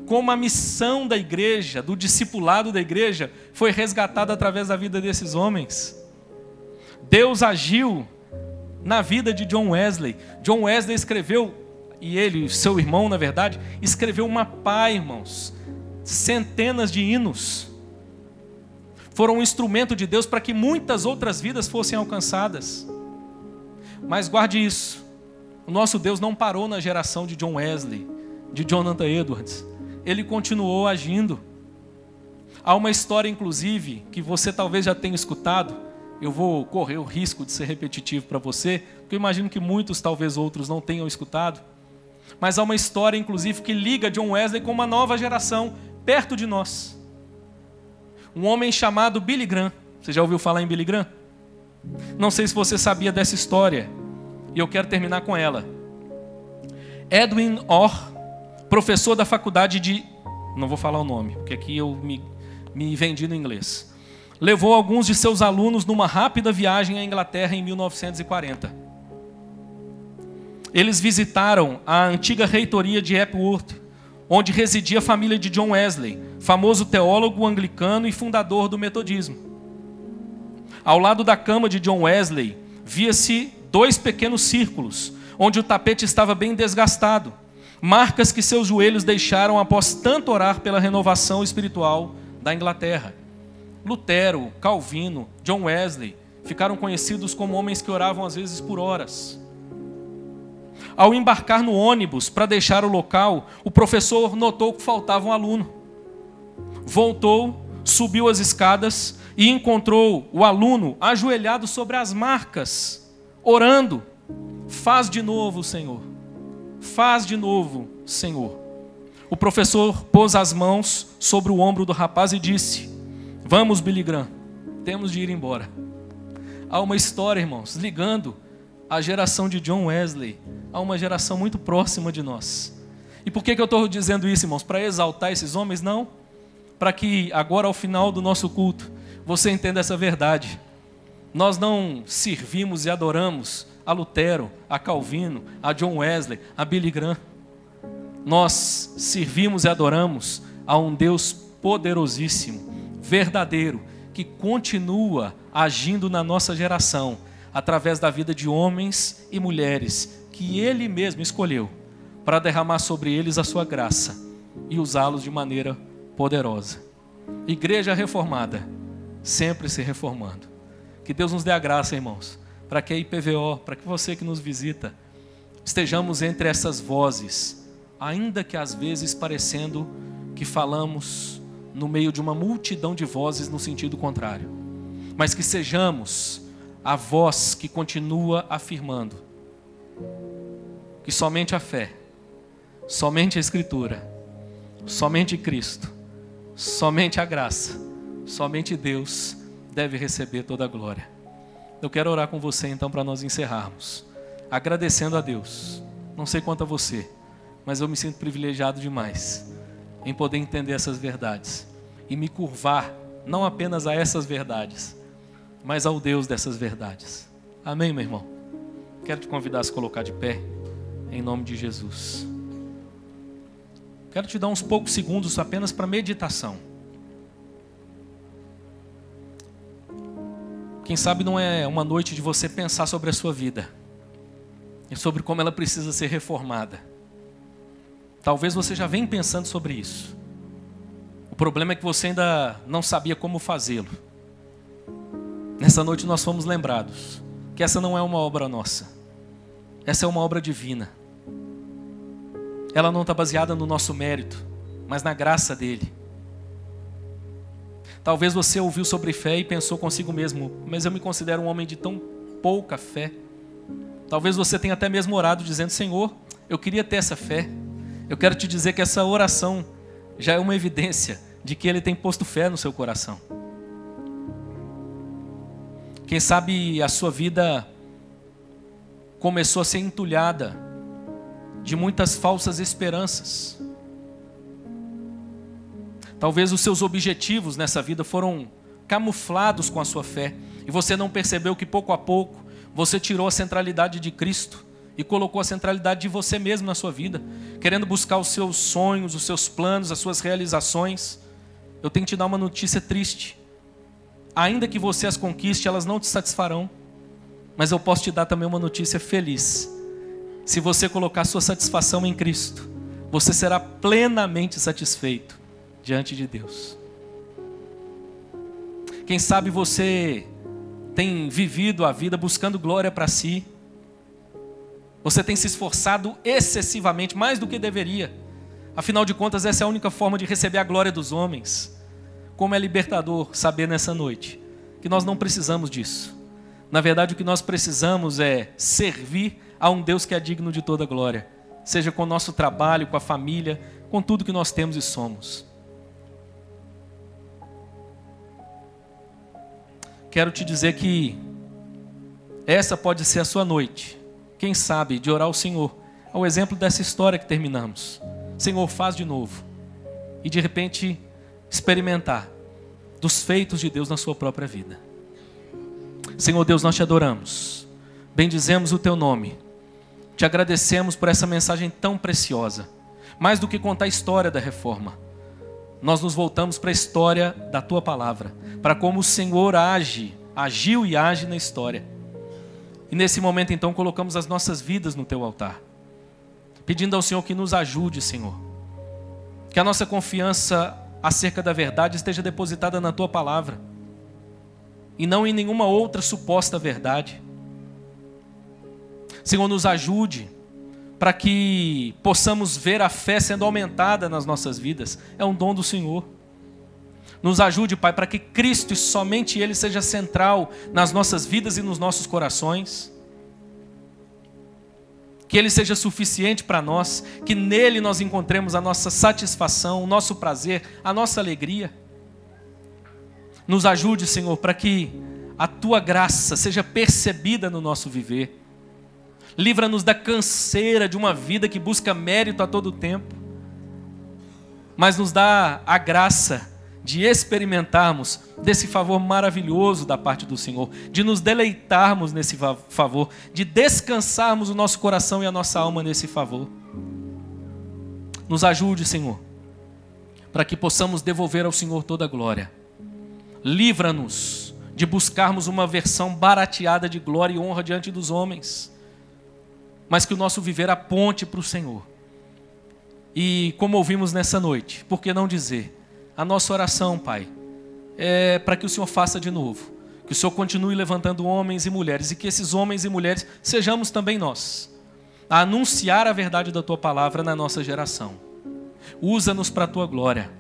Como a missão da igreja, do discipulado da igreja, foi resgatada através da vida desses homens. Deus agiu na vida de John Wesley. John Wesley escreveu, e ele, seu irmão, na verdade, escreveu uma pá, irmãos, centenas de hinos. foram um instrumento de Deus para que muitas outras vidas fossem alcançadas. Mas guarde isso, o nosso Deus não parou na geração de John Wesley, de Jonathan Edwards. Ele continuou agindo. Há uma história, inclusive, que você talvez já tenha escutado. Eu vou correr o risco de ser repetitivo para você, porque eu imagino que muitos, talvez outros, não tenham escutado. Mas há uma história, inclusive, que liga John Wesley com uma nova geração perto de nós. Um homem chamado Billy Graham. Você já ouviu falar em Billy Graham? Não sei se você sabia dessa história, e eu quero terminar com ela. Edwin Orr, professor da faculdade de... Não vou falar o nome, porque aqui eu me vendi no inglês. Levou alguns de seus alunos numa rápida viagem à Inglaterra em 1940. Eles visitaram a antiga reitoria de Epworth, onde residia a família de John Wesley, famoso teólogo anglicano e fundador do metodismo. Ao lado da cama de John Wesley, via-se 2 pequenos círculos, onde o tapete estava bem desgastado, marcas que seus joelhos deixaram após tanto orar pela renovação espiritual da Inglaterra. Lutero, Calvino, John Wesley ficaram conhecidos como homens que oravam às vezes por horas. Ao embarcar no ônibus para deixar o local, o professor notou que faltava um aluno. Voltou, subiu as escadas e encontrou o aluno ajoelhado sobre as marcas, orando. Faz de novo, Senhor. Faz de novo, Senhor. O professor pôs as mãos sobre o ombro do rapaz e disse: vamos, Billy Graham, temos de ir embora. Há uma história, irmãos, ligando a geração de John Wesley a uma geração muito próxima de nós. E por que eu estou dizendo isso, irmãos? Para exaltar esses homens? Não. Para que agora, ao final do nosso culto, você entenda essa verdade. Nós não servimos e adoramos a Lutero, a Calvino, a John Wesley, a Billy Graham. Nós servimos e adoramos a um Deus poderosíssimo, verdadeiro, que continua agindo na nossa geração, através da vida de homens e mulheres que Ele mesmo escolheu para derramar sobre eles a sua graça e usá-los de maneira poderosa. Igreja reformada, sempre se reformando. Que Deus nos dê a graça, irmãos, para que a IPVO, para que você que nos visita, estejamos entre essas vozes, ainda que às vezes parecendo que falamos no meio de uma multidão de vozes no sentido contrário, mas que sejamos a voz que continua afirmando que somente a fé, somente a Escritura, somente Cristo, somente a graça, somente Deus deve receber toda a glória. Eu quero orar com você então para nós encerrarmos, agradecendo a Deus. Não sei quanto a você, mas eu me sinto privilegiado demais em poder entender essas verdades e me curvar não apenas a essas verdades, mas ao Deus dessas verdades. Amém, meu irmão? Quero te convidar a se colocar de pé, em nome de Jesus. Quero te dar uns poucos segundos apenas para meditação. Quem sabe não é uma noite de você pensar sobre a sua vida e sobre como ela precisa ser reformada. Talvez você já venha pensando sobre isso. O problema é que você ainda não sabia como fazê-lo. Nessa noite nós fomos lembrados que essa não é uma obra nossa. Essa é uma obra divina. Ela não está baseada no nosso mérito, mas na graça dele. Talvez você ouviu sobre fé e pensou consigo mesmo: mas eu me considero um homem de tão pouca fé. Talvez você tenha até mesmo orado dizendo: Senhor, eu queria ter essa fé. Eu quero te dizer que essa oração já é uma evidência de que Ele tem posto fé no seu coração. Quem sabe a sua vida começou a ser entulhada de muitas falsas esperanças. Talvez os seus objetivos nessa vida foram camuflados com a sua fé, e você não percebeu que pouco a pouco você tirou a centralidade de Cristo e colocou a centralidade de você mesmo na sua vida, querendo buscar os seus sonhos, os seus planos, as suas realizações. Eu tenho que te dar uma notícia triste. Ainda que você as conquiste, elas não te satisfarão. Mas eu posso te dar também uma notícia feliz. Se você colocar sua satisfação em Cristo, você será plenamente satisfeito diante de Deus. Quem sabe você tem vivido a vida buscando glória para si. Você tem se esforçado excessivamente, mais do que deveria. Afinal de contas, essa é a única forma de receber a glória dos homens. Como é libertador saber nessa noite que nós não precisamos disso. Na verdade, o que nós precisamos é servir a um Deus que é digno de toda glória. Seja com o nosso trabalho, com a família, com tudo que nós temos e somos. Quero te dizer que essa pode ser a sua noite. Quem sabe, de orar ao Senhor, ao exemplo dessa história que terminamos. Senhor, faz de novo. E de repente, experimentar dos feitos de Deus na sua própria vida. Senhor Deus, nós te adoramos. Bendizemos o teu nome. Te agradecemos por essa mensagem tão preciosa. Mais do que contar a história da reforma, nós nos voltamos para a história da tua palavra. Para como o Senhor agiu e age na história. E nesse momento, então, colocamos as nossas vidas no teu altar. Pedindo ao Senhor que nos ajude, Senhor. Que a nossa confiança acerca da verdade esteja depositada na tua palavra. E não em nenhuma outra suposta verdade. Senhor, nos ajude para que possamos ver a fé sendo aumentada nas nossas vidas. É um dom do Senhor. Nos ajude, Pai, para que Cristo e somente Ele seja central nas nossas vidas e nos nossos corações. Que Ele seja suficiente para nós, que nele nós encontremos a nossa satisfação, o nosso prazer, a nossa alegria. Nos ajude, Senhor, para que a Tua graça seja percebida no nosso viver. Livra-nos da canseira de uma vida que busca mérito a todo tempo, mas nos dá a graça de experimentarmos desse favor maravilhoso da parte do Senhor, de nos deleitarmos nesse favor, de descansarmos o nosso coração e a nossa alma nesse favor. Nos ajude, Senhor, para que possamos devolver ao Senhor toda a glória. Livra-nos de buscarmos uma versão barateada de glória e honra diante dos homens, mas que o nosso viver aponte para o Senhor. E como ouvimos nessa noite, por que não dizer, a nossa oração, Pai, é para que o Senhor faça de novo, que o Senhor continue levantando homens e mulheres, e que esses homens e mulheres sejamos também nós, a anunciar a verdade da Tua palavra na nossa geração. Usa-nos para a Tua glória.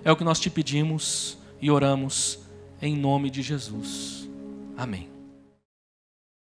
É o que nós te pedimos e oramos em nome de Jesus. Amém.